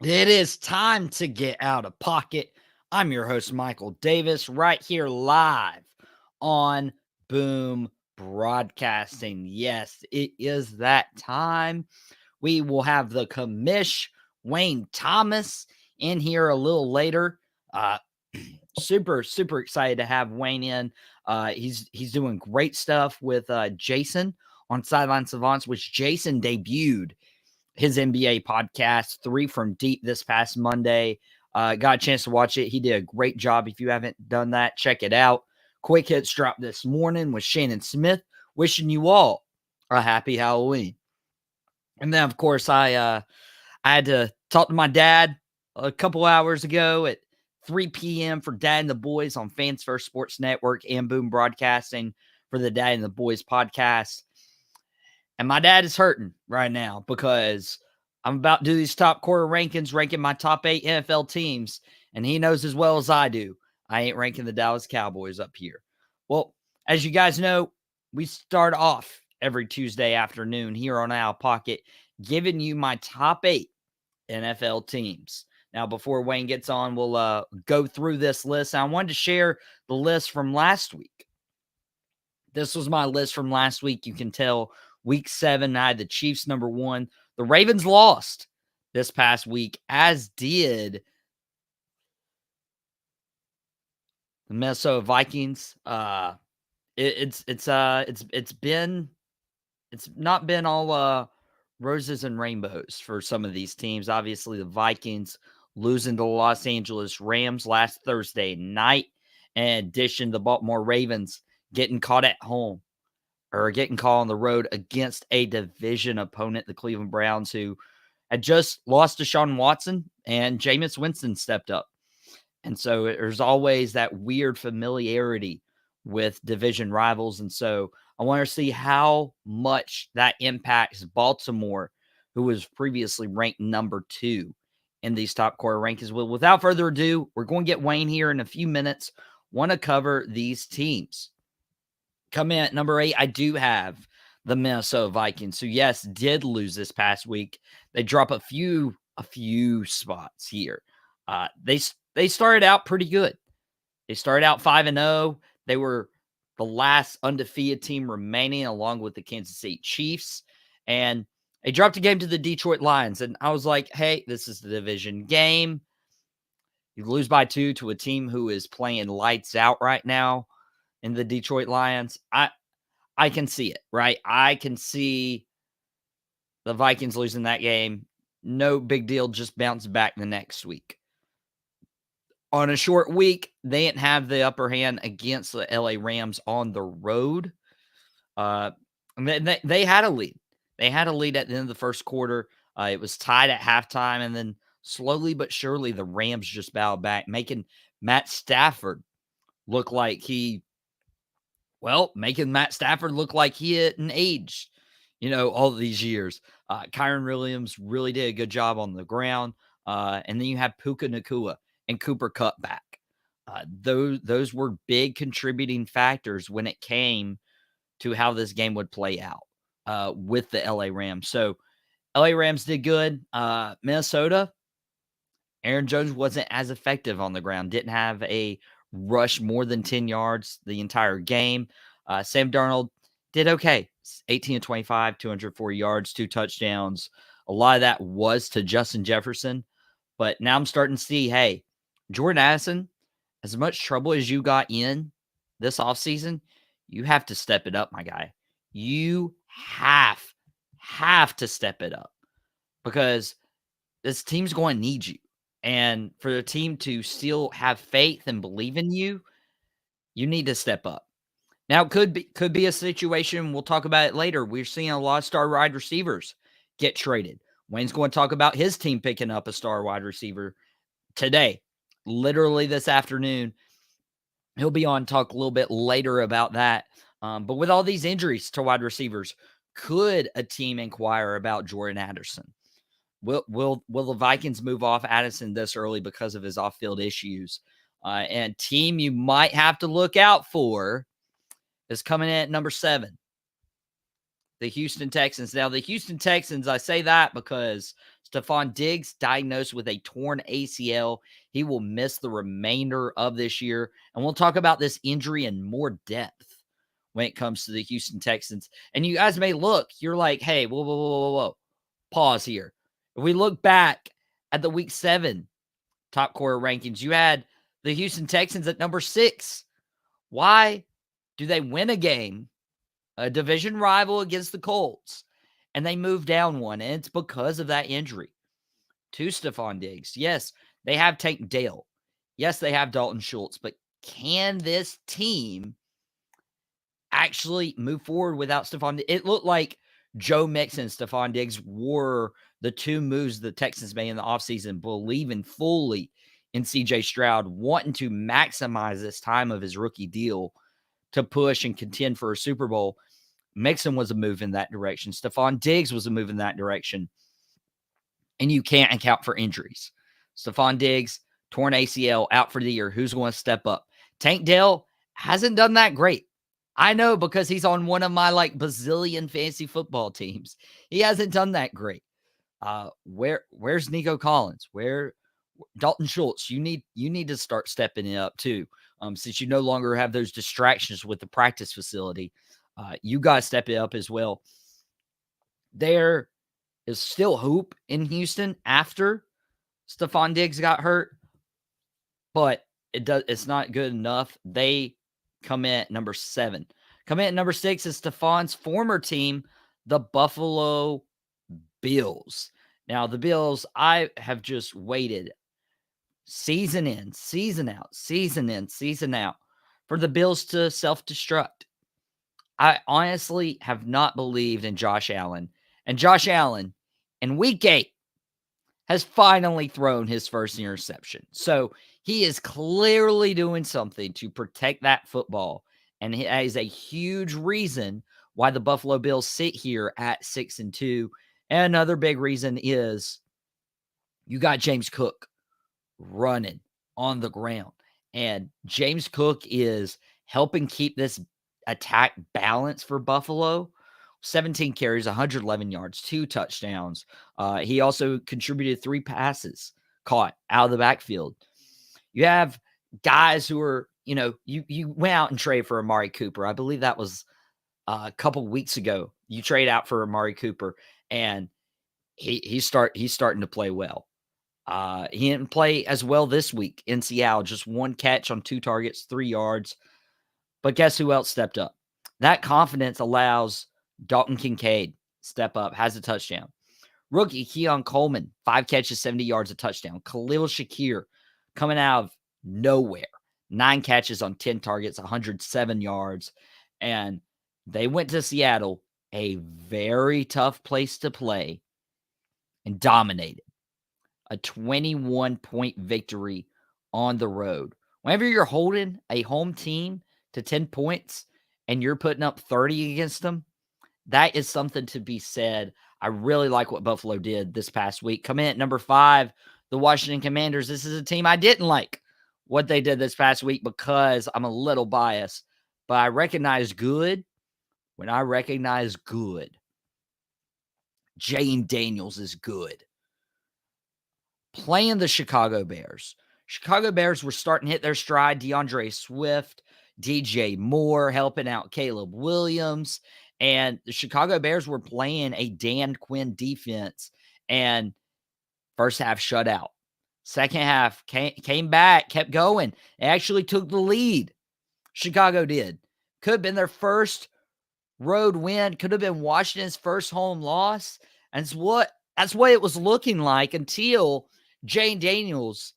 It is time to get out of pocket. I'm your host, Michael Davis, right here live on Boom Broadcasting. Yes, it is that time. We will have the commish, Wayne Thomas, in here a little later. Uh, super excited to have Wayne in. He's doing great stuff with Jason on Sideline Savants, which Jason debuted his NBA podcast, 3 from Deep, this past Monday. Got a chance to watch it. He did a great job. If you haven't done that, check it out. Quick Hits dropped this morning with Shannon Smith. Wishing you all a happy Halloween. And then, of course, I had to talk to my dad a couple hours ago at 3 p.m. for Dad and the Boys on Fans First Sports Network and Boom Broadcasting for the Dad and the Boys podcast. And my dad is hurting right now because I'm about to do these top quarter rankings, ranking my top 8 NFL teams. And he knows as well as I do, I ain't ranking the Dallas Cowboys up here. Well, as you guys know, we start off every Tuesday afternoon here on Out of Pocket, giving you my top 8 NFL teams. Now, before Wayne gets on, we'll go through this list. I wanted to share the list from last week. This was my list from last week. You can tell week 7, I had the Chiefs number 1. The Ravens lost this past week, as did the Minnesota Vikings. It's not been all roses and rainbows for some of these teams. Obviously, the Vikings losing to the Los Angeles Rams last Thursday night. In addition, the Baltimore Ravens getting caught at home or getting caught on the road against a division opponent, the Cleveland Browns, who had just lost to Deshaun Watson, and Jameis Winston stepped up. And so there's always that weird familiarity with division rivals. And so I want to see how much that impacts Baltimore, who was previously ranked number 2 in these top quarter rankings. Well, without further ado, we're going to get Wayne here in a few minutes. Want to cover these teams. Come in at number 8, I do have the Minnesota Vikings, who, yes, did lose this past week. They drop a few spots here. They started out pretty good. They started out 5-0. They were the last undefeated team remaining, along with the Kansas City Chiefs. And they dropped a game to the Detroit Lions. And I was like, hey, this is the division game. You lose by 2 to a team who is playing lights out right now in the Detroit Lions. I can see it, right? I can see the Vikings losing that game. No big deal. Just bounce back the next week. On a short week, they didn't have the upper hand against the LA Rams on the road. They had a lead. They had a lead at the end of the first quarter. It was tied at halftime, and then slowly but surely, the Rams just bowed back, making Matt Stafford look like making Matt Stafford look like he hadn't aged, all these years. Kyron Williams really did a good job on the ground. And then you have Puka Nacua and Cooper Kupp back. Those were big contributing factors when it came to how this game would play out with the LA Rams. So LA Rams did good. Minnesota, Aaron Jones wasn't as effective on the ground. Didn't have a rush more than 10 yards the entire game. Sam Darnold did okay. 18-25, 204 yards, 2 touchdowns. A lot of that was to Justin Jefferson. But now I'm starting to see, hey, Jordan Addison, as much trouble as you got in this offseason, you have to step it up, my guy. You have to step it up because this team's going to need you. And for the team to still have faith and believe in you, you need to step up. Now, it could be a situation, we'll talk about it later. We're seeing a lot of star wide receivers get traded. Wayne's going to talk about his team picking up a star wide receiver today, literally this afternoon. He'll be on talk a little bit later about that. But with all these injuries to wide receivers, could a team inquire about Jordan Addison? Will the Vikings move off Addison this early because of his off-field issues? And team you might have to look out for is coming in at number 7, the Houston Texans. Now, the Houston Texans, I say that because Stefon Diggs diagnosed with a torn ACL. He will miss the remainder of this year. And we'll talk about this injury in more depth when it comes to the Houston Texans. And you guys may look, you're like, hey, whoa. Pause here. If we look back at the week 7 top quarter rankings, you had the Houston Texans at number 6. Why do they win a game, a division rival against the Colts, and they move down one? And it's because of that injury to Stefon Diggs. Yes, they have Tank Dell. Yes, they have Dalton Schultz. But can this team actually move forward without Stefon Diggs? It looked like Joe Mixon and Stefon Diggs were the two moves the Texans made in the offseason, believing fully in C.J. Stroud, wanting to maximize this time of his rookie deal to push and contend for a Super Bowl. Mixon was a move in that direction. Stefon Diggs was a move in that direction. And you can't account for injuries. Stefon Diggs, torn ACL, out for the year. Who's going to step up? Tank Dell hasn't done that great. I know, because he's on one of my bazillion fantasy football teams. He hasn't done that great. Where's Nico Collins? Where Dalton Schultz? You need to start stepping it up too. Since you no longer have those distractions with the practice facility, you guys step it up as well. There is still hope in Houston after Stefon Diggs got hurt, but it's not good enough. They come in at number 7. Come in at number 6 is Stefon's former team, the Buffalo Bills. Now, the Bills, I have just waited season in, season out, season in, season out for the Bills to self-destruct. I honestly have not believed in Josh Allen. And Josh Allen, in week 8, has finally thrown his first interception. So he is clearly doing something to protect that football. And that is a huge reason why the Buffalo Bills sit here at 6-2. And another big reason is you got James Cook running on the ground. And James Cook is helping keep this attack balance for Buffalo. 17 carries, 111 yards, 2 touchdowns. He also contributed 3 passes caught out of the backfield. You have guys who are, you went out and traded for Amari Cooper. I believe that was a couple weeks ago. You trade out for Amari Cooper, and he's starting to play well. He didn't play as well this week in Seattle. Just 1 catch on 2 targets, 3 yards. But guess who else stepped up? That confidence allows Dalton Kincaid step up, has a touchdown. Rookie Keon Coleman, 5 catches, 70 yards, a touchdown. Khalil Shakir coming out of nowhere, 9 catches on 10 targets, 107 yards. And they went to Seattle, a very tough place to play, and dominated. A 21-point victory on the road. Whenever you're holding a home team to 10 points and you're putting up 30 against them, that is something to be said. I really like what Buffalo did this past week. Come in at number 5, the Washington Commanders. This is a team I didn't like what they did this past week because I'm a little biased. But I recognize good when I recognize good. Jane Daniels is good. Playing the Chicago Bears. Chicago Bears were starting to hit their stride. DeAndre Swift, DJ Moore helping out Caleb Williams. And the Chicago Bears were playing a Dan Quinn defense. And first half shut out. Second half came back, kept going. They actually took the lead. Chicago did. Could have been their first road win. Could have been Washington's first home loss. And that's what it was looking like until Jane Daniels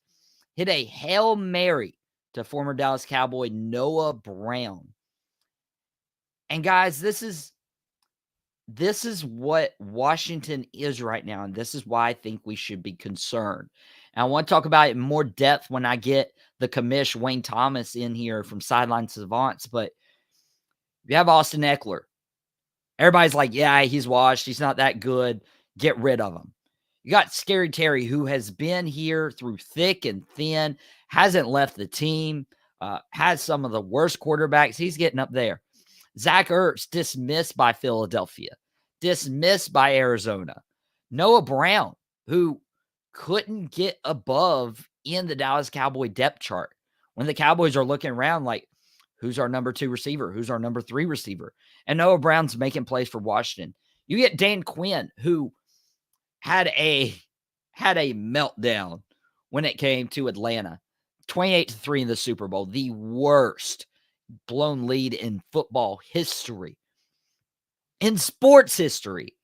hit a Hail Mary to former Dallas Cowboy Noah Brown. And guys, this is what Washington is right now, and this is why I think we should be concerned. And I want to talk about it in more depth when I get the commish Wayne Thomas in here from Sideline Savants. But you have Austin Eckler. Everybody's like, yeah, he's washed. He's not that good. Get rid of him. You got Scary Terry, who has been here through thick and thin, hasn't left the team, has some of the worst quarterbacks. He's getting up there. Zach Ertz, dismissed by Philadelphia, dismissed by Arizona. Noah Brown, who couldn't get above in the Dallas Cowboy depth chart. When the Cowboys are looking around like, who's our number 2 receiver? Who's our number 3 receiver? And Noah Brown's making plays for Washington. You get Dan Quinn, who had a meltdown when it came to Atlanta. 28-3 in the Super Bowl, the worst blown lead in football history, in sports history.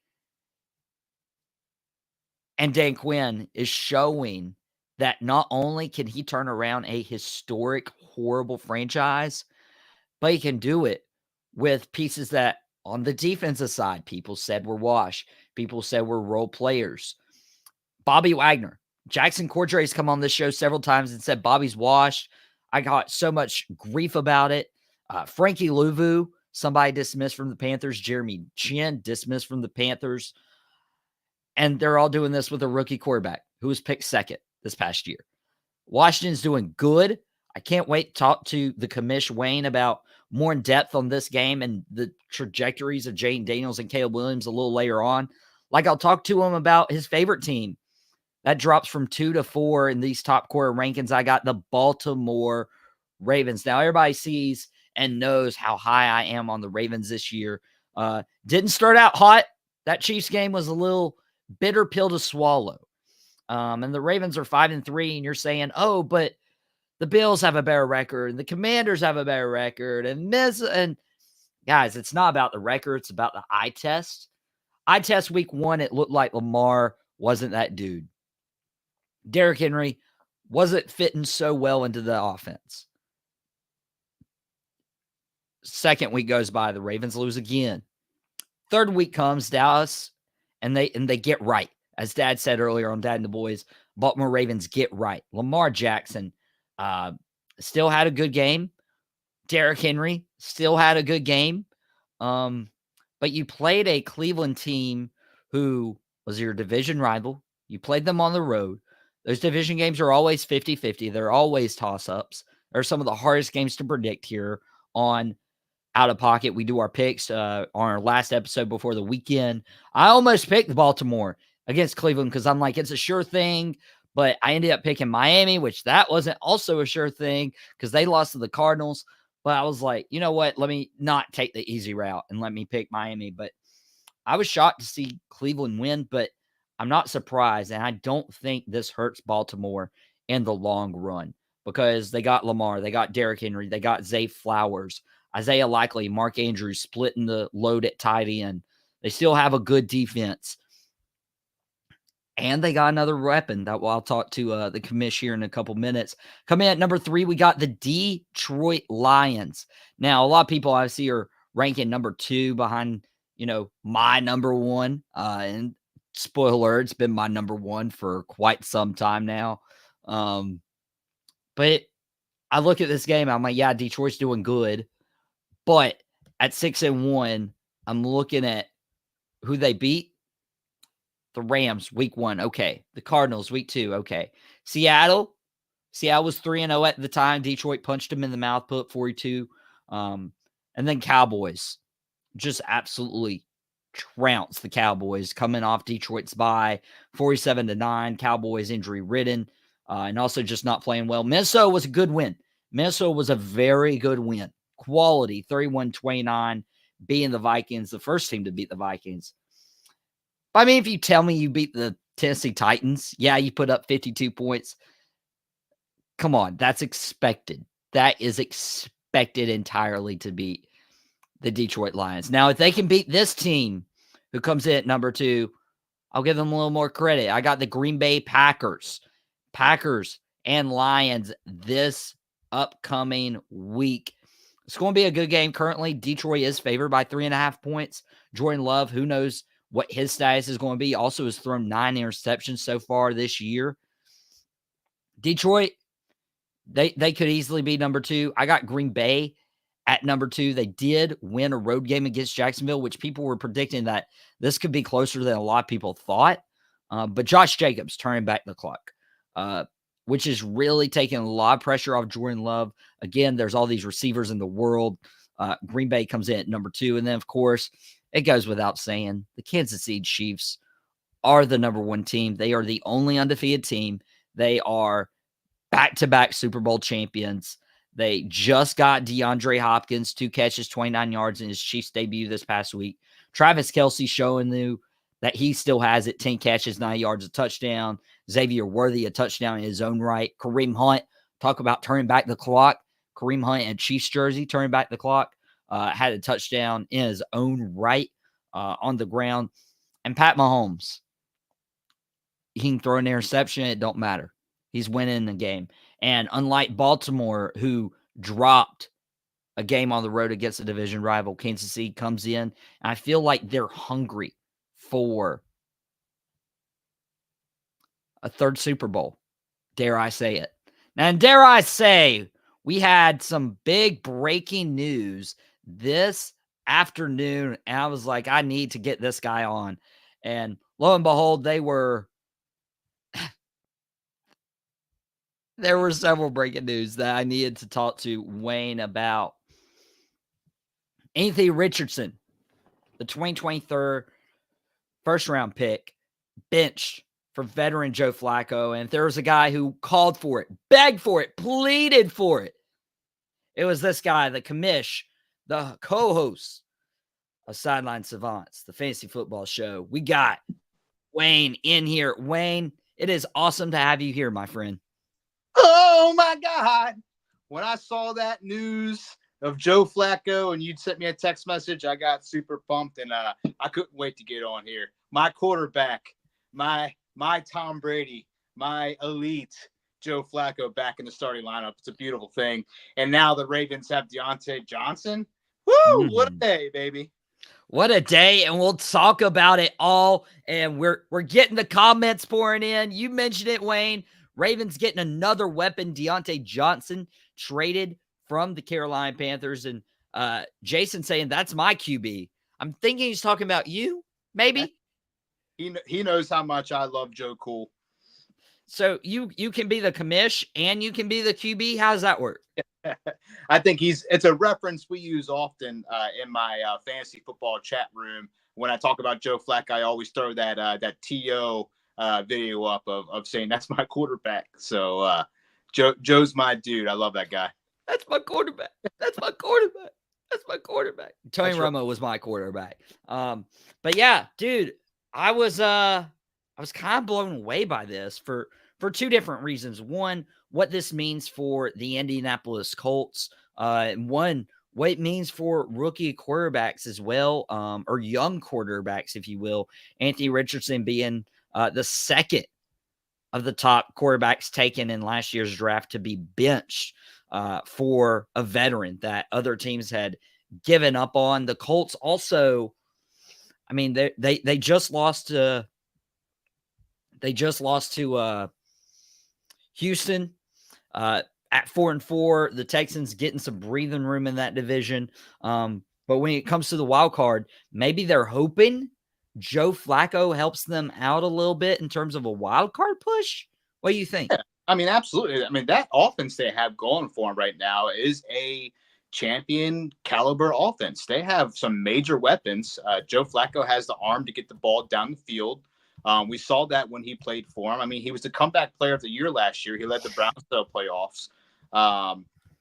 And Dan Quinn is showing that not only can he turn around a historic, horrible franchise, but he can do it with pieces that on the defensive side, people said were wash. People said were role players. Bobby Wagner. Jackson Cordray has come on this show several times and said Bobby's washed. I got so much grief about it. Frankie Louvu, somebody dismissed from the Panthers. Jeremy Chin dismissed from the Panthers. And they're all doing this with a rookie quarterback who was picked second this past year. Washington's doing good. I can't wait to talk to the commish Wayne about more in depth on this game and the trajectories of Jayden Daniels and Caleb Williams a little later on. Like, I'll talk to him about his favorite team. That drops from 2 to 4 in these top quarter rankings. I got the Baltimore Ravens. Now, everybody sees and knows how high I am on the Ravens this year. Didn't start out hot. That Chiefs game was a little bitter pill to swallow. And the Ravens are 5-3, and you're saying, oh, but the Bills have a better record, and the Commanders have a better record, and guys, it's not about the record, it's about the eye test. Eye test week 1, it looked like Lamar wasn't that dude. Derrick Henry wasn't fitting so well into the offense. Second week goes by, the Ravens lose again. Third week comes, Dallas, and they get right. As Dad said earlier on Dad and the Boys, Baltimore Ravens get right. Lamar Jackson still had a good game. Derrick Henry still had a good game. But you played a Cleveland team who was your division rival. You played them on the road. Those division games are always 50-50. They're always toss-ups. They're some of the hardest games to predict here on Out of Pocket. We do our picks on our last episode before the weekend. I almost picked Baltimore against Cleveland because I'm like, it's a sure thing. But I ended up picking Miami, which that wasn't also a sure thing because they lost to the Cardinals. But I was like, you know what? Let me not take the easy route and let me pick Miami. But I was shocked to see Cleveland win, but I'm not surprised. And I don't think this hurts Baltimore in the long run because they got Lamar, they got Derrick Henry, they got Zay Flowers, Isaiah Likely, Mark Andrews splitting the load at tight end. They still have a good defense. And they got another weapon that I'll talk to the commish here in a couple minutes. Coming in at number 3, we got the Detroit Lions. Now, a lot of people I see are ranking number 2 behind, my number 1. And spoiler, it's been my number 1 for quite some time now. But I look at this game, I'm like, yeah, Detroit's doing good. But at 6-1, I'm looking at who they beat. The Rams, week 1, okay. The Cardinals, week 2, okay. Seattle was 3-0 at the time. Detroit punched them in the mouth, put up 42. And then Cowboys, just absolutely trounced the Cowboys, coming off Detroit's bye, 47-9. Cowboys injury-ridden, and also just not playing well. Minnesota was a good win. Minnesota was a very good win. Quality, 31-29, beating the Vikings, the first team to beat the Vikings. I mean, if you tell me you beat the Tennessee Titans, yeah, you put up 52 points. Come on, that's expected. That is expected entirely to beat the Detroit Lions. Now, if they can beat this team who comes in at number 2, I'll give them a little more credit. I got the Green Bay Packers and Lions this upcoming week. It's going to be a good game. Currently, Detroit is favored by 3.5 points. Jordan Love, who knows what his status is going to be, also has thrown 9 interceptions so far this year. Detroit, they could easily be number 2. I got Green Bay at number 2. They did win a road game against Jacksonville, which people were predicting that this could be closer than a lot of people thought. But Josh Jacobs turning back the clock, which is really taking a lot of pressure off Jordan Love. Again, there's all these receivers in the world. Green Bay comes in at number 2. And then, of course, it goes without saying, the Kansas City Chiefs are the number one team. They are the only undefeated team. They are back-to-back Super Bowl champions. They just got DeAndre Hopkins, 2 catches, 29 yards in his Chiefs debut this past week. Travis Kelce showing you that he still has it, 10 catches, 9 yards, a touchdown. Xavier Worthy, a touchdown in his own right. Kareem Hunt, talk about turning back the clock. Kareem Hunt in a Chiefs jersey, turning back the clock, had a touchdown in his own right on the ground. And Pat Mahomes, he can throw an interception. It don't matter. He's winning the game. And unlike Baltimore, who dropped a game on the road against a division rival, Kansas City comes in, and I feel like they're hungry for a third Super Bowl. Dare I say it? And dare I say, we had some big breaking news this afternoon, and I was like, I need to get this guy on. And lo and behold, there were several breaking news that I needed to talk to Wayne about. Anthony Richardson, the 2023 first-round pick, benched for veteran Joe Flacco. And if there was a guy who called for it, begged for it, pleaded for it, it was this guy, the commish, the co-host of Sideline Savants, the fantasy football show. We got Wayne in here. Wayne, it is awesome to have you here, my friend. Oh, my God. When I saw that news of Joe Flacco and you'd sent me a text message, I got super pumped, and I couldn't wait to get on here. My quarterback, my Tom Brady, my elite Joe Flacco back in the starting lineup. It's a beautiful thing. And now the Ravens have Diontae Johnson. Woo! What a day, baby. What a day, and we'll talk about it all. And we're getting the comments pouring in. You mentioned it, Wayne. Ravens getting another weapon, Diontae Johnson, traded from the Carolina Panthers. And Jason saying, that's my QB. I'm thinking he's talking about you, maybe? He knows how much I love Joe Cool. So you can be the commish and you can be the QB? How does that work? I think it's a reference we use often in my fantasy football chat room. When I talk about Joe Flacco, I always throw that TO video up of saying that's my quarterback. So Joe's my dude. I love that guy. That's my quarterback. That's my quarterback. That's my quarterback. Tony That's Romo was my quarterback. But yeah, dude, I was kind of blown away by this for two different reasons. One, what this means for the Indianapolis Colts. And one, what it means for rookie quarterbacks as well, or young quarterbacks, if you will. Anthony Richardson being the second of the top quarterbacks taken in last year's draft to be benched for a veteran that other teams had given up on. The Colts also, I mean, they just lost to Houston at 4-4. The Texans getting some breathing room in that division. But when it comes to the wild card, maybe they're hoping Joe Flacco helps them out a little bit in terms of a wild card push. What do you think? Yeah, I mean, absolutely. I mean, that offense they have going for them right now is a champion caliber offense. They have some major weapons. Joe Flacco has the arm to get the ball down the field. We saw that when he played for him. I mean, he was the comeback player of the year last year. He led the Browns to the playoffs.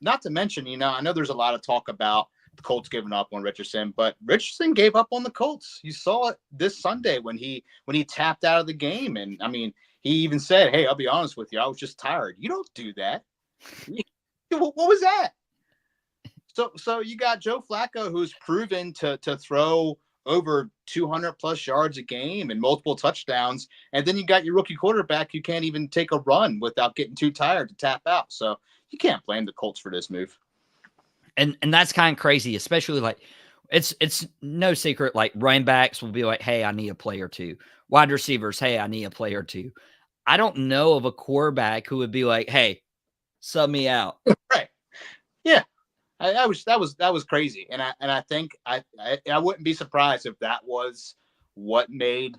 Not to mention, I know there's a lot of talk about the Colts giving up on Richardson, but Richardson gave up on the Colts. You saw it this Sunday when he tapped out of the game. And I mean, he even said, "Hey, I'll be honest with you. I was just tired." You don't do that. What was that? So you got Joe Flacco, who's proven to throw over 200 plus yards a game and multiple touchdowns. And then you got your rookie quarterback who can't even take a run without getting too tired to tap out. So you can't blame the Colts for this move. And that's kind of crazy, especially like it's no secret. Like running backs will be like, "Hey, I need a play or two." Wide receivers, "Hey, I need a play or two." I don't know of a quarterback who would be like, "Hey, sub me out." Right. Yeah. That was crazy. And I think I wouldn't be surprised if that was what made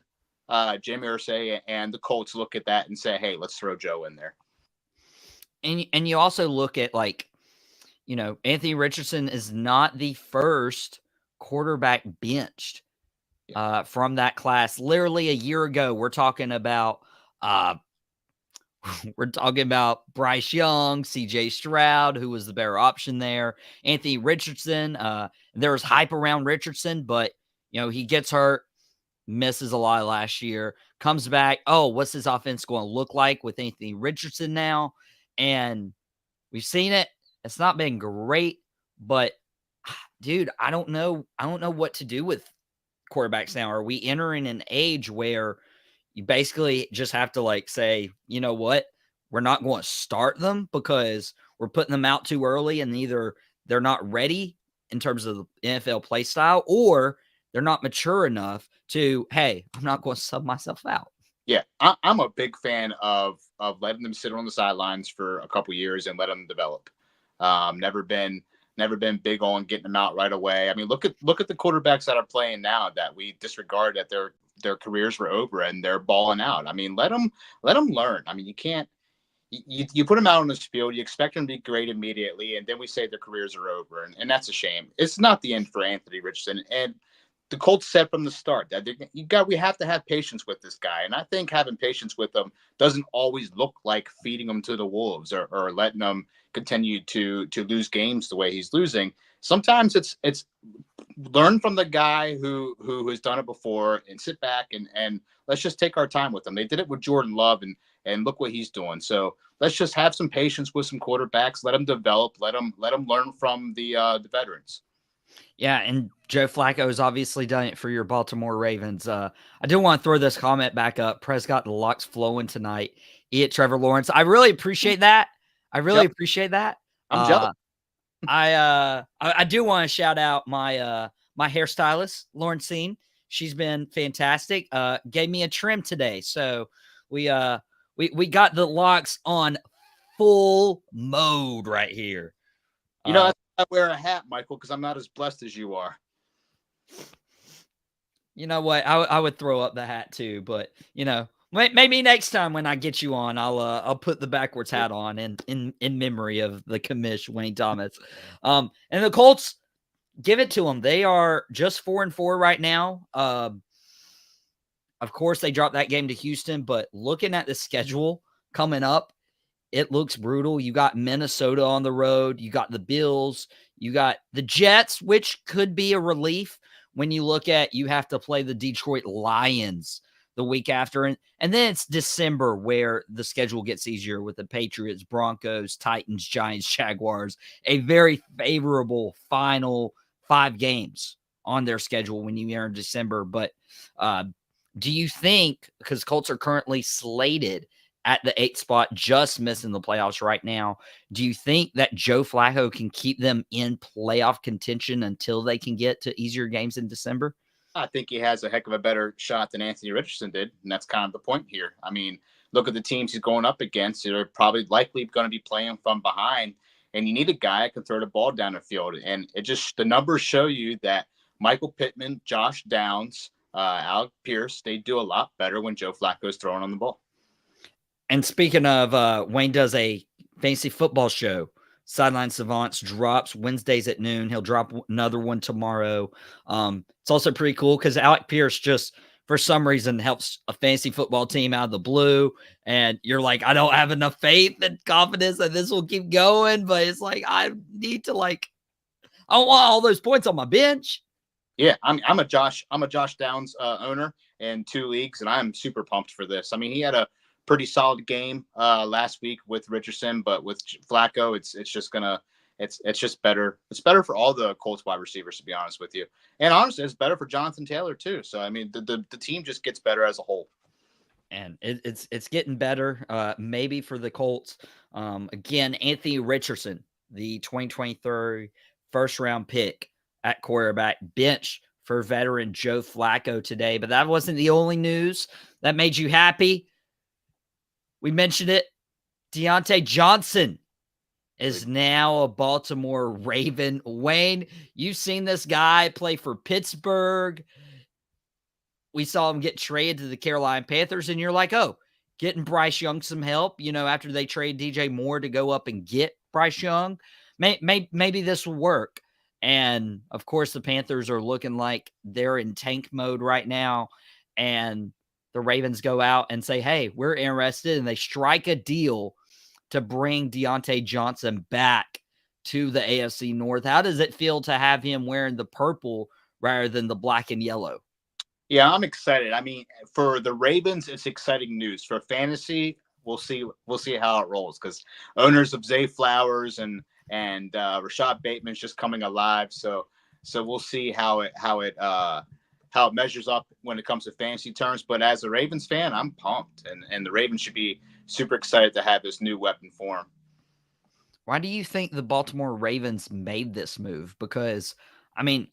Jimmy Irsay and the Colts look at that and say, "Hey, let's throw Joe in there." And you also look at Anthony Richardson is not the first quarterback benched from that class. Literally a year ago, we're talking about Bryce Young, C.J. Stroud, who was the better option there. Anthony Richardson. There was hype around Richardson, but he gets hurt, misses a lot last year, comes back. Oh, what's his offense going to look like with Anthony Richardson now? And we've seen it. It's not been great, but dude, I don't know what to do with quarterbacks now. Are we entering an age where you basically just have to say, you know what? We're not going to start them because we're putting them out too early and either they're not ready in terms of the NFL play style or they're not mature enough to, hey, I'm not going to sub myself out. Yeah, I'm a big fan of letting them sit on the sidelines for a couple years and let them develop. Never been big on getting them out right away. I mean, look at the quarterbacks that are playing now that we disregard that their careers were over and they're balling out. I mean, let them learn. I mean, you can't. You put them out on this field, you expect them to be great immediately, and then we say their careers are over, and that's a shame. It's not the end for Anthony Richardson, and the Colts said from the start that we have to have patience with this guy, and I think having patience with him doesn't always look like feeding him to the wolves or letting him continue to lose games the way he's losing. Sometimes it's learn from the guy who has done it before and sit back and let's just take our time with him. They did it with Jordan Love and look what he's doing. So let's just have some patience with some quarterbacks. Let them develop. Let them learn from the veterans. Yeah, and Joe Flacco has obviously done it for your Baltimore Ravens. I do want to throw this comment back up. Prez got the locks flowing tonight. Eat Trevor Lawrence. I really appreciate that. Appreciate that. I'm jealous. I do want to shout out my hairstylist, Lawrencine. She's been fantastic. Gave me a trim today, so we got the locks on full mode right here. I wear a hat, Michael, because I'm not as blessed as you are. You know what? I would throw up the hat too, but maybe next time when I get you on, I'll put the backwards hat on in memory of the commish Wayne Thomas. And the Colts, give it to them. They are just 4-4 right now. Of course, they dropped that game to Houston, but looking at the schedule coming up, it looks brutal. You got Minnesota on the road. You got the Bills. You got the Jets, which could be a relief when you look at you have to play the Detroit Lions the week after. And then it's December where the schedule gets easier with the Patriots, Broncos, Titans, Giants, Jaguars, a very favorable final 5 games on their schedule when you enter December. But do you think, because Colts are currently slated at the 8th spot, just missing the playoffs right now, do you think that Joe Flacco can keep them in playoff contention until they can get to easier games in December? I think he has a heck of a better shot than Anthony Richardson did, and that's kind of the point here. I mean, look at the teams he's going up against. They're probably likely going to be playing from behind, and you need a guy that can throw the ball down the field. And the numbers show you that Michael Pittman, Josh Downs, Alec Pierce, they do a lot better when Joe Flacco is throwing on the ball. And speaking of, Wayne does a fantasy football show. Sideline Savants drops Wednesdays at noon. He'll drop another one tomorrow. It's also pretty cool because Alec Pierce just, for some reason, helps a fantasy football team out of the blue. And you're like, I don't have enough faith and confidence that this will keep going. But it's like, I need to I don't want all those points on my bench. Yeah, I'm a Josh Downs owner in 2 leagues, and I'm super pumped for this. I mean, he had a pretty solid game last week with Richardson, but with Flacco, it's just better. It's better for all the Colts wide receivers, to be honest with you. And honestly, it's better for Jonathan Taylor too. So I mean, the team just gets better as a whole. And it's getting better. Maybe for the Colts. Again, Anthony Richardson, the 2023 first round pick at quarterback, bench for veteran Joe Flacco today. But that wasn't the only news that made you happy. We mentioned it. Diontae Johnson is now a Baltimore Raven. Wayne, you've seen this guy play for Pittsburgh. We saw him get traded to the Carolina Panthers, and you're like, oh, getting Bryce Young some help, after they trade DJ Moore to go up and get Bryce Young. Maybe this will work. And of course, the Panthers are looking like they're in tank mode right now. And the Ravens go out and say, hey, we're interested. And they strike a deal to bring Diontae Johnson back to the AFC North. How does it feel to have him wearing the purple rather than the black and yellow? Yeah, I'm excited. I mean, for the Ravens, it's exciting news. For fantasy, we'll see. We'll see how it rolls because owners of Zay Flowers and Rashad Bateman's just coming alive. So we'll see how it measures up when it comes to fantasy terms. But as a Ravens fan, I'm pumped, and the Ravens should be super excited to have this new weapon for them. Why do you think the Baltimore Ravens made this move? Because I mean,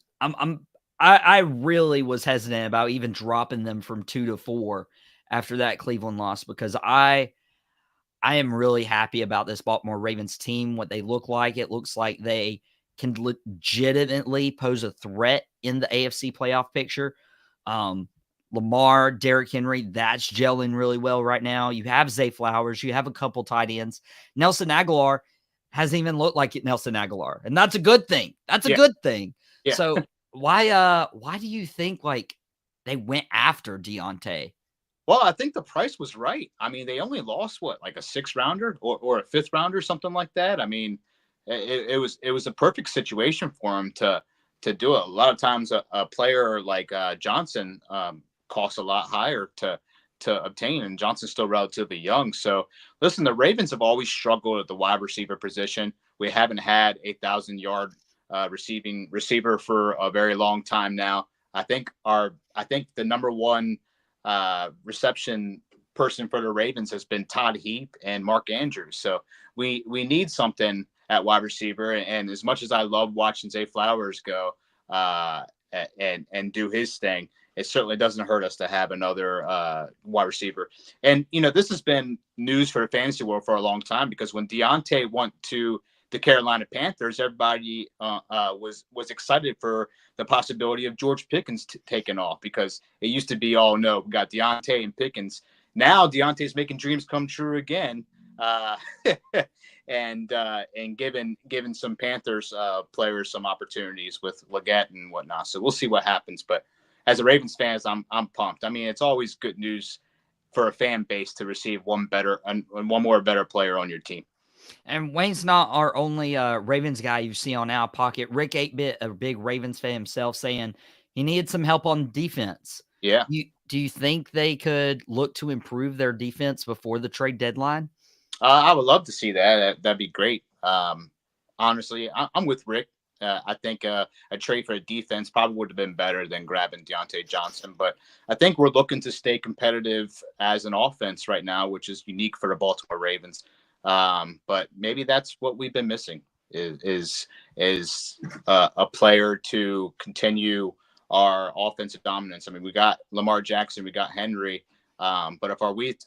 I really was hesitant about even dropping them from 2 to 4 after that Cleveland loss because I am really happy about this Baltimore Ravens team, what they look like. It looks like they can legitimately pose a threat in the AFC playoff picture. Lamar, Derrick Henry, that's gelling really well right now. You have Zay Flowers. You have a couple tight ends. Nelson Aguilar hasn't even looked like Nelson Aguilar, and that's a good thing. That's a good thing. Yeah. So why do you think like they went after Diontae? Well, I think the price was right. I mean, they only lost like a 6th rounder or a 5th rounder, something like that. I mean, it was a perfect situation for him to do it. A lot of times, a player like Johnson costs a lot higher to obtain, and Johnson's still relatively young. So, listen, the Ravens have always struggled at the wide receiver position. We haven't had a 1,000-yard receiving receiver for a very long time now. I think the number one reception person for the Ravens has been Todd Heap and Mark Andrews. So we need something at wide receiver. And as much as I love watching Zay Flowers go and do his thing, it certainly doesn't hurt us to have another wide receiver. And, this has been news for the fantasy world for a long time because when Diontae went to the Carolina Panthers, everybody was excited for the possibility of George Pickens taking off because it used to be, oh, no, we got Diontae and Pickens. Now Diontae's making dreams come true again and giving some Panthers players some opportunities with Leggett and whatnot. So we'll see what happens. But as a Ravens fan, I'm pumped. I mean, it's always good news for a fan base to receive one more better player on your team. And Wayne's not our only Ravens guy you see on Out Pocket. Rick 8-Bit, a big Ravens fan himself, saying he needed some help on defense. Yeah. Do you think they could look to improve their defense before the trade deadline? I would love to see that. That'd be great. Honestly, I'm with Rick. I think a trade for a defense probably would have been better than grabbing Diontae Johnson. But I think we're looking to stay competitive as an offense right now, which is unique for the Baltimore Ravens. But maybe that's what we've been missing is a player to continue our offensive dominance. I mean, we got Lamar Jackson, we got Henry, but if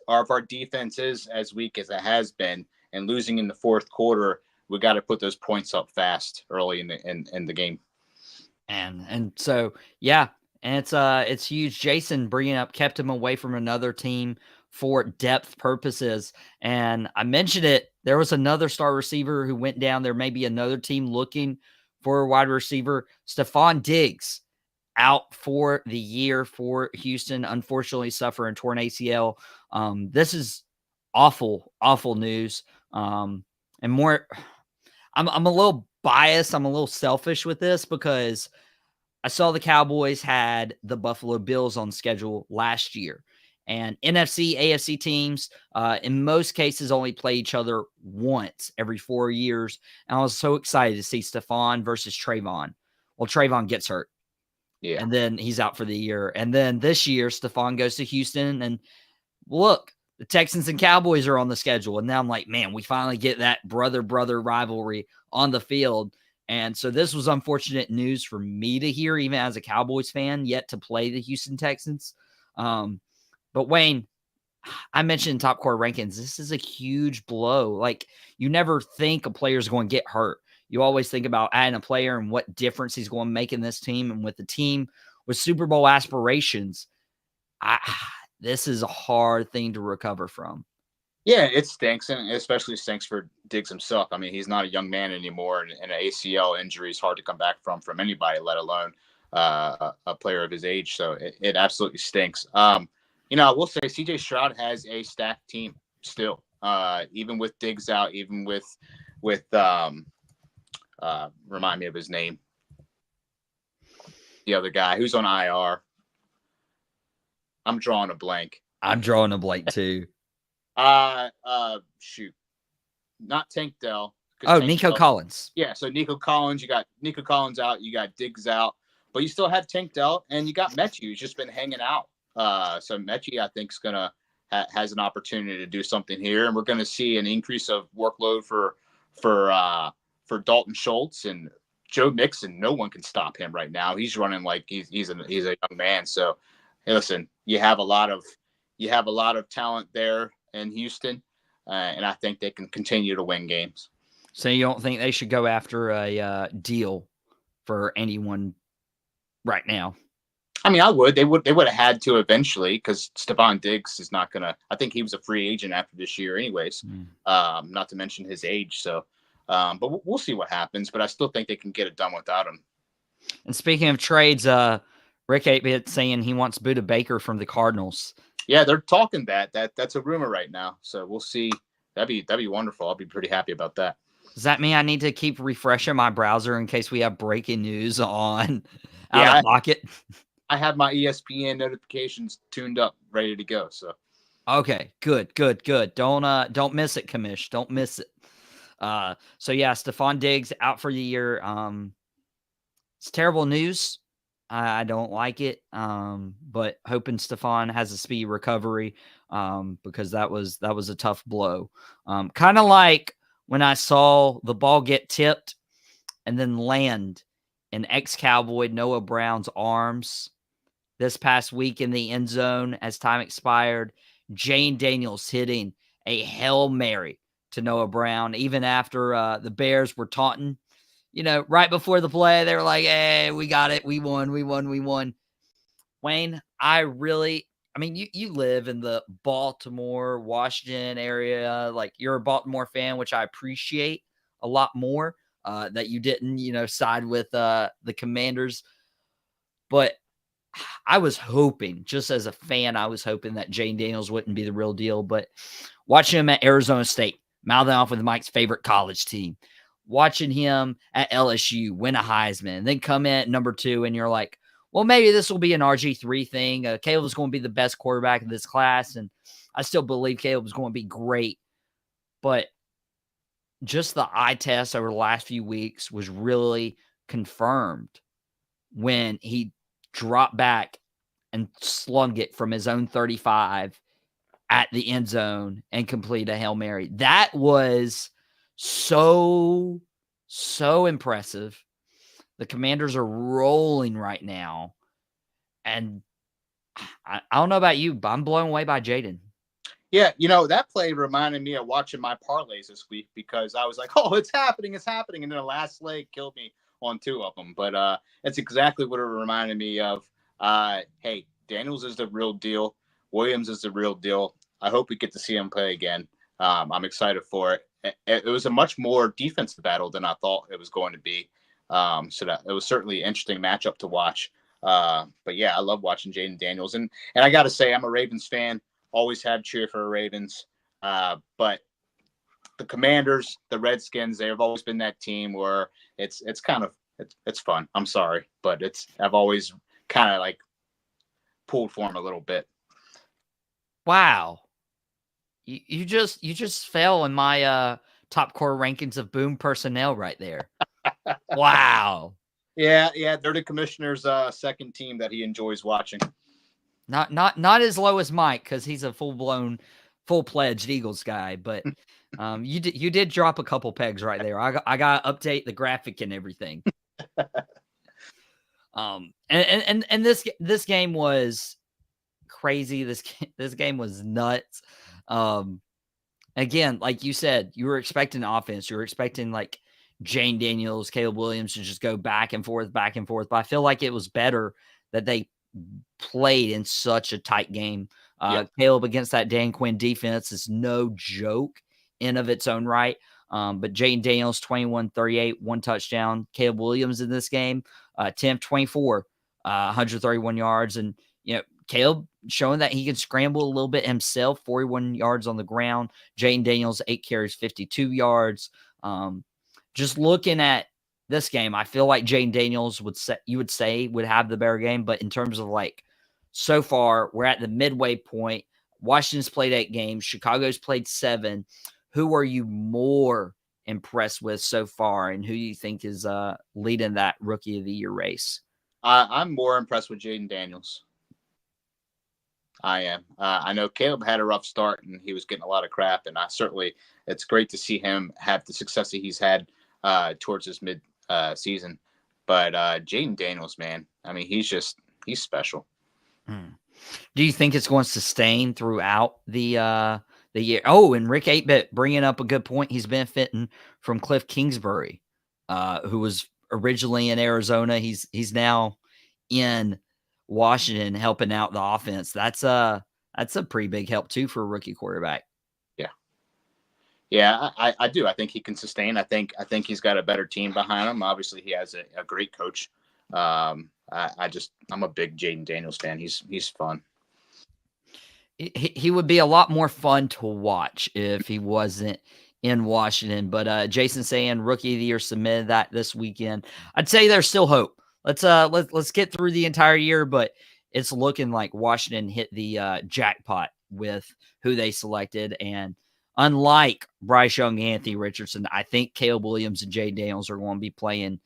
our defense is as weak as it has been and losing in the fourth quarter, we got to put those points up fast early in the game. And so yeah, and it's huge. Jason bringing up kept him away from another team for depth purposes. And I mentioned it. There was another star receiver who went down. There may be another team looking for a wide receiver. Stefon Diggs out for the year for Houston, unfortunately suffering torn ACL. This is awful news. And more, I'm a little biased. I'm a little selfish with this because I saw the Cowboys had the Buffalo Bills on schedule last year. And NFC, AFC teams, in most cases, only play each other once every 4 years. And I was so excited to see Stefon versus Trayvon. Well, Trayvon gets hurt. Yeah. And then he's out for the year. And then this year, Stefon goes to Houston. And look, the Texans and Cowboys are on the schedule. And now I'm like, man, we finally get that brother-brother rivalry on the field. And so this was unfortunate news for me to hear, even as a Cowboys fan, yet to play the Houston Texans. But Wayne, I mentioned in top core rankings, this is a huge blow. Like, you never think a player is going to get hurt. You always think about adding a player and what difference he's going to make in this team. And with the team with Super Bowl aspirations, this is a hard thing to recover from. Yeah, it stinks, and it especially stinks for Diggs himself. I mean, he's not a young man anymore, and an ACL injury is hard to come back from anybody, let alone a player of his age. So it absolutely stinks. I will say CJ Stroud has a stacked team still, even with Diggs out, even with remind me of his name, the other guy who's on IR. I'm drawing a blank. I'm drawing a blank too. Shoot, not Tank Dell. Oh, Nico Collins. Yeah, so Nico Collins, you got Nico Collins out, you got Diggs out, but you still have Tank Dell, and you got Mechie, who's just been hanging out. So Mechie, I think, is gonna has an opportunity to do something here, and we're gonna see an increase of workload for Dalton Schultz and Joe Mixon. No one can stop him right now. He's running like he's a young man. So, hey, listen, you have a lot of talent there in Houston, and I think they can continue to win games. So you don't think they should go after a deal for anyone right now? I mean, I would. They would have had to eventually, because Stefon Diggs is not gonna. I think he was a free agent after this year, anyways. Not to mention his age. So, but we'll see what happens. But I still think they can get it done without him. And speaking of trades, Rick 8-Bit saying he wants Budda Baker from the Cardinals. Yeah, they're talking that's a rumor right now. So we'll see. That'd be wonderful. I'll be pretty happy about that. Does that mean I need to keep refreshing my browser in case we have breaking news on Out of Pocket? I have my ESPN notifications tuned up, ready to go. So, okay, good. Don't miss it, Commish. Don't miss it. So yeah, Stefon Diggs out for the year. It's terrible news. I don't like it. But hoping Stefon has a speedy recovery. Because that was a tough blow. Kind of like when I saw the ball get tipped and then land in ex-Cowboy Noah Brown's arms this past week in the end zone as time expired. Jane Daniels hitting a Hail Mary to Noah Brown, even after the Bears were taunting. Right before the play, they were like, hey, we got it. We won. Wayne, I mean, you live in the Baltimore, Washington area. Like, you're a Baltimore fan, which I appreciate a lot more, that you didn't, side with the Commanders. But I was hoping, just as a fan, that Jane Daniels wouldn't be the real deal. But watching him at Arizona State, mouthing off with Mike's favorite college team, watching him at LSU win a Heisman, and then come in at number 2, and you're like, well, maybe this will be an RG3 thing. Caleb's going to be the best quarterback of this class, and I still believe Caleb's going to be great. But just the eye test over the last few weeks was really confirmed when he dropped back and slung it from his own 35 at the end zone and complete a Hail Mary. That was so impressive. The Commanders are rolling right now. And I don't know about you, but I'm blown away by Jaden. Yeah, that play reminded me of watching my parlays this week, because I was like, oh, it's happening. And then the last leg killed me on 2 of them. But it's exactly what it reminded me of. Hey, Daniels is the real deal. Williams is the real deal. I hope we get to see him play again. I'm excited for it. It was a much more defensive battle than I thought it was going to be. So that it was certainly an interesting matchup to watch. But yeah, I love watching Jaden Daniels. And I got to say, I'm a Ravens fan. Always have cheer for the Ravens. But the Commanders, the Redskins, they've always been that team where it's fun. I'm sorry, but I've always kind of like pulled for them a little bit. Wow. You just fell in my top core rankings of Boom personnel right there. Wow. Yeah, they're the commissioner's second team that he enjoys watching. Not as low as Mike, because he's a full-fledged Eagles guy, but you did drop a couple pegs right there. I got to update the graphic and everything. And this game was crazy. This game was nuts. Again, like you said, you were expecting offense. You were expecting like Jane Daniels, Caleb Williams to just go back and forth. But I feel like it was better that they played in such a tight game Caleb against that Dan Quinn defense is no joke in of its own right. But Jaden Daniels, 21-38, 1 touchdown. Caleb Williams in this game, 10-24, 131 yards. And, Caleb showing that he can scramble a little bit himself, 41 yards on the ground. Jaden Daniels, 8 carries, 52 yards. Just looking at this game, I feel like Jaden Daniels would have the better game. But in terms of so far, we're at the midway point. Washington's played 8 games. Chicago's played 7. Who are you more impressed with so far, and who do you think is leading that Rookie of the Year race? I'm more impressed with Jaden Daniels. I am. I know Caleb had a rough start, and he was getting a lot of crap, and it's great to see him have the success that he's had towards his mid-season. But Jaden Daniels, man, I mean, he's special. Do you think it's going to sustain throughout the year? Oh, and Rick 8-Bit bringing up a good point. He's benefiting from Cliff Kingsbury, who was originally in Arizona. He's now in Washington helping out the offense. That's a pretty big help too for a rookie quarterback. Yeah, I do. I think he can sustain. I think he's got a better team behind him. Obviously, he has a great coach. I'm a big Jaden Daniels fan. He's fun. He would be a lot more fun to watch if he wasn't in Washington. But Jason saying Rookie of the Year submitted that this weekend. I'd say there's still hope. Let's get through the entire year, but it's looking like Washington hit the jackpot with who they selected. And unlike Bryce Young and Anthony Richardson, I think Caleb Williams and Jay Daniels are going to be playing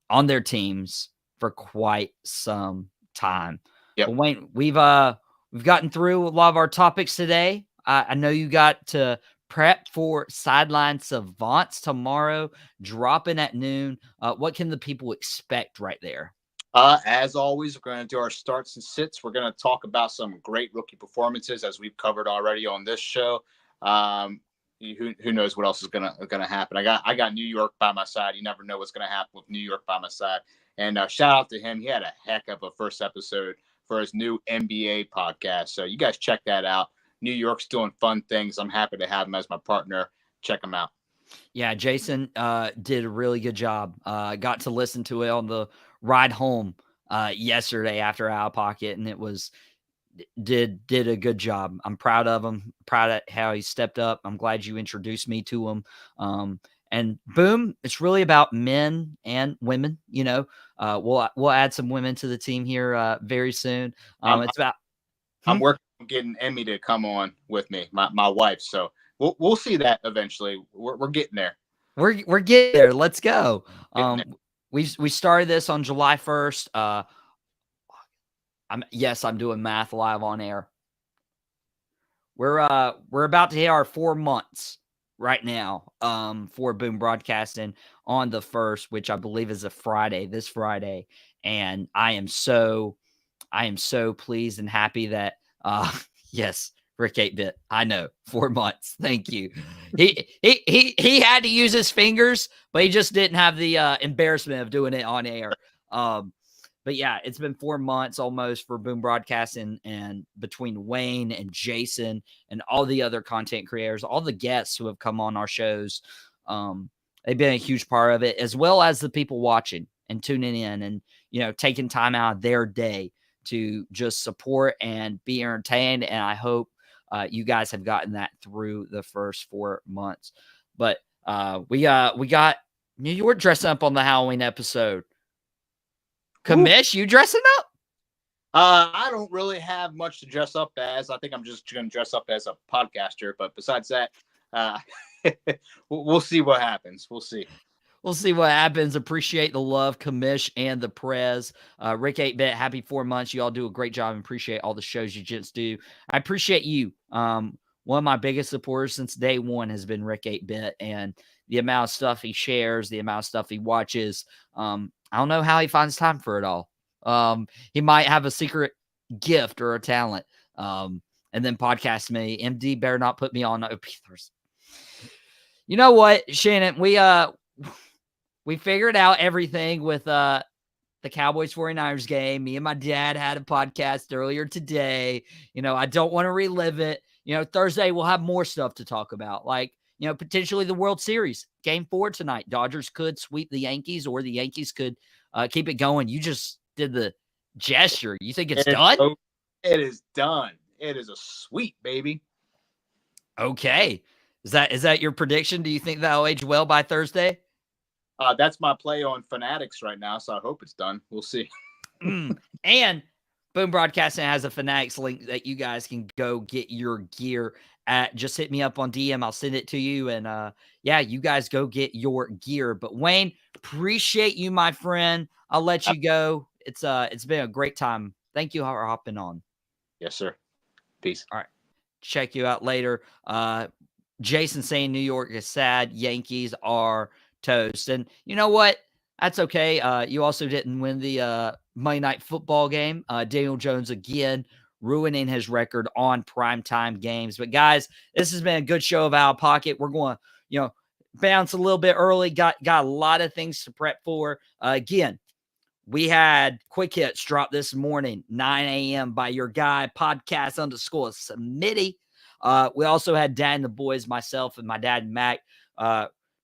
on their teams for quite some time. Yep. Well, Wayne, we've gotten through a lot of our topics today. I know you got to prep for Sideline Savants tomorrow, dropping at noon. What can the people expect right there? As always, we're going to do our starts and sits. We're going to talk about some great rookie performances, as we've covered already on this show. Who knows what else is going to happen? I got New York by my side. You never know what's going to happen with New York by my side. And shout out to him. He had a heck of a first episode for his new NBA podcast. So you guys check that out. New York's doing fun things. I'm happy to have him as my partner. Check him out. Yeah, Jason did a really good job. Got to listen to it on the ride home yesterday after Out of Pocket, and it was did a good job. I'm proud of him. Proud of how he stepped up. I'm glad you introduced me to him. And boom, it's really about men and women. We'll add some women to the team here very soon. It's about. I'm working on getting Emmy to come on with me, my wife. So we'll see that eventually. We're getting there. We're getting there. Let's go. We started this on July 1st. I'm doing math live on air. We're about to hit our 4 months right now for Boom Broadcasting on the 1st, which I believe is this Friday. And I am so pleased and happy that yes, Rick 8-Bit. I know, 4 months. Thank you. He had to use his fingers, but he just didn't have the embarrassment of doing it on air. But yeah, it's been 4 months almost for Boom Broadcasting, and between Wayne and Jason and all the other content creators, all the guests who have come on our shows, they've been a huge part of it, as well as the people watching and tuning in and, taking time out of their day to just support and be entertained. And I hope you guys have gotten that through the first 4 months. But we got New York dressing up on the Halloween episode. Kamish, you dressing up? I don't really have much to dress up as. I think I'm just going to dress up as a podcaster. But besides that, we'll see what happens. We'll see. We'll see what happens. Appreciate the love, Kamish and the Prez. Rick 8-Bit, happy 4 months. You all do a great job and appreciate all the shows you just do. I appreciate you. One of my biggest supporters since day one has been Rick 8-Bit, and the amount of stuff he shares, the amount of stuff he watches. I don't know how he finds time for it all. He might have a secret gift or a talent. And then podcast me. MD better not put me on. You know what, Shannon? We figured out everything with the the Cowboys 49ers game. Me and my dad had a podcast earlier today. I don't want to relive it. Thursday we'll have more stuff to talk about, like, potentially the World Series game 4 tonight. Dodgers could sweep the Yankees, or the Yankees could keep it going. You just did the gesture. You think it's done? It is done. It is a sweep, baby. Okay. Is that your prediction? Do you think that'll age well by Thursday? That's my play on Fanatics right now, so I hope it's done. We'll see. And Boom Broadcasting has a Fanatics link that you guys can go get your gear at. Just hit me up on DM. I'll send it to you. And you guys go get your gear. But Wayne, appreciate you, my friend. I'll let you go. It's been a great time. Thank you for hopping on. Yes, sir. Peace. All right. Check you out later. Jason saying New York is sad. Yankees are toast. And you know what? That's okay. You also didn't win the Monday Night Football game. Daniel Jones again ruining his record on primetime games. But guys, this has been a good show of Out of Pocket. We're going to, bounce a little bit early. Got a lot of things to prep for. Again, we had quick hits drop this morning, 9 a.m. by your guy, podcast_Smitty. We also had Dad and the boys, myself and my dad, Mac,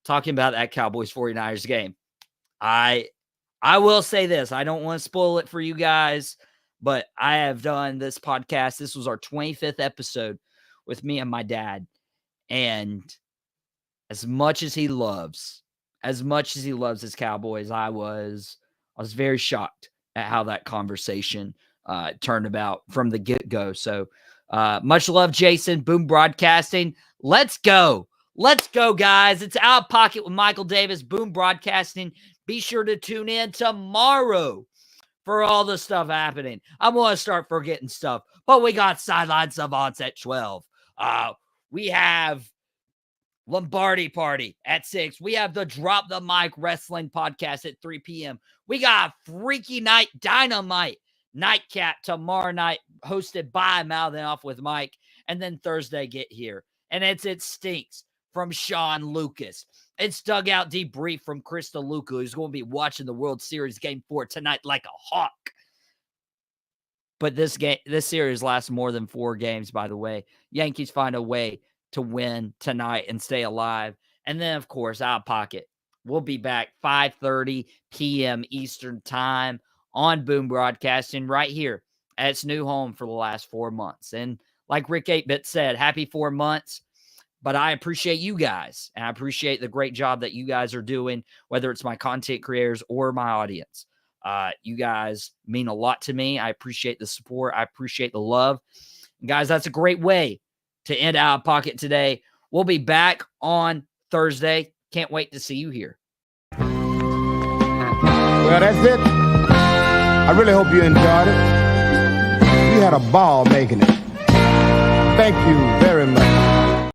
talking about that Cowboys 49ers game. I will say this. I don't want to spoil it for you guys, but I have done this podcast. This was our 25th episode with me and my dad. And as much as he loves his Cowboys, I was very shocked at how that conversation turned about from the get-go. So much love, Jason. Boom Broadcasting. Let's go. Let's go, guys. It's Out of Pocket with Michael Davis, Boom Broadcasting. Be sure to tune in tomorrow for all the stuff happening. I'm going to start forgetting stuff, but we got Sideline Savants at 12. We have Lombardi Party at 6. We have the Drop the Mic Wrestling Podcast at 3 p.m. We got Freaky Night Dynamite Nightcap tomorrow night, hosted by Mouthing Off with Mike. And then Thursday, get here. And It Stinks from Sean Lucas. It's Dugout Debrief from Chris DeLuca, who's going to be watching the World Series Game 4 tonight like a hawk. But this series lasts more than 4 games, by the way. Yankees find a way to win tonight and stay alive. And then, of course, Out of Pocket. We'll be back 5:30 p.m. Eastern Time on Boom Broadcasting right here at its new home for the last 4 months. And like Rick 8-Bit said, happy 4 months. But I appreciate you guys, and I appreciate the great job that you guys are doing, whether it's my content creators or my audience. You guys mean a lot to me. I appreciate the support. I appreciate the love. And guys, that's a great way to end Out of Pocket today. We'll be back on Thursday. Can't wait to see you here. Well, that's it. I really hope you enjoyed it. We had a ball making it. Thank you very much.